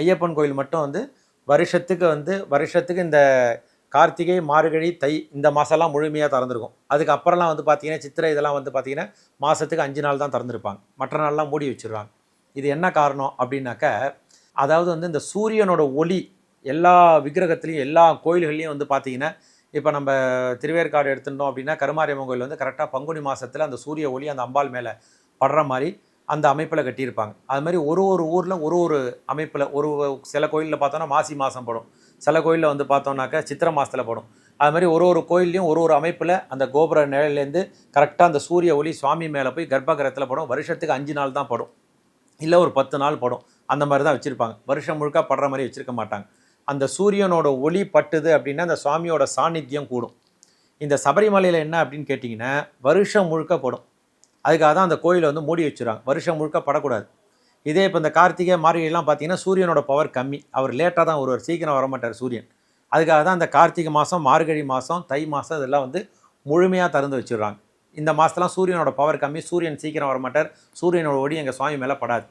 ஐயப்பன் கோயில் மட்டும் வந்து வருஷத்துக்கு இந்த கார்த்திகை, மார்கழி, தை இந்த மாதம்லாம் முழுமையாக திறந்துருக்கும். அதுக்கப்புறம்லாம் வந்து பார்த்திங்கன்னா சித்திரை இதெல்லாம் வந்து பார்த்திங்கன்னா மாதத்துக்கு 5 நாள் தான் திறந்துருப்பாங்க. மற்ற நாள்லாம் மூடி வச்சுருவாங்க. இது என்ன காரணம் அப்படின்னாக்கா, அதாவது வந்து இந்த சூரியனோட ஒளி எல்லா விக்கிரகத்துலேயும் எல்லா கோயில்கள்லையும் வந்து பார்த்திங்கன்னா, இப்போ நம்ம திருவேற்காடு எடுத்துட்டோம் அப்படின்னா கருமாரியம்மன் கோயில் வந்து கரெக்டாக பங்குனி மாதத்தில் அந்த சூரிய ஒளி அந்த அம்பாள் மேலே படுற மாதிரி அந்த அமைப்பில் கட்டியிருப்பாங்க. அது மாதிரி ஒரு ஊரில் ஒரு அமைப்பில் சில கோயிலில் பார்த்தோன்னா மாசி மாதம் படும், சில கோயிலில் வந்து பார்த்தோம்னாக்கா சித்திரை மாதத்தில் படும். அது மாதிரி ஒரு கோயில்லையும் ஒரு அமைப்பில் அந்த கோபுர நிழல்லேருந்து கரெக்டாக அந்த சூரிய ஒளி சுவாமி மேலே போய் கர்ப்பகிரகத்தில் படும். வருஷத்துக்கு 5 நாள் தான் படும், இல்லை ஒரு 10 நாள் படும். அந்த மாதிரி தான் வச்சுருப்பாங்க. வருஷம் முழுக்க படுற மாதிரி வச்சுருக்க மாட்டாங்க. அந்த சூரியனோட ஒளி பட்டுது அப்படின்னா அந்த சுவாமியோட சாநித்தியம் கூடும். இந்த சபரிமலையில் என்ன அப்படின்னு கேட்டிங்கன்னா வருஷம் முழுக்க படும். அதுக்காக தான் அந்த கோயிலை வந்து மூடி வச்சுருவாங்க, வருஷம் முழுக்க படக்கூடாது. இதே இப்போ இந்த கார்த்திகை, மார்கழிலாம் பார்த்தீங்கன்னா சூரியனோட பவர் கம்மி, அவர் லேட்டாக தான் வருவார், சீக்கிரம் வரமாட்டார் சூரியன். அதுக்காக தான் அந்த கார்த்திகை மாதம், மார்கழி மாதம், தை மாதம் இதெல்லாம் வந்து முழுமையாக திறந்து வச்சுடுறாங்க. இந்த மாதத்துலாம் சூரியனோட பவர் கம்மி, சூரியன் சீக்கிரம் வரமாட்டார், சூரியனோட ஒளி எங்கள் சுவாமி மேலே படாது.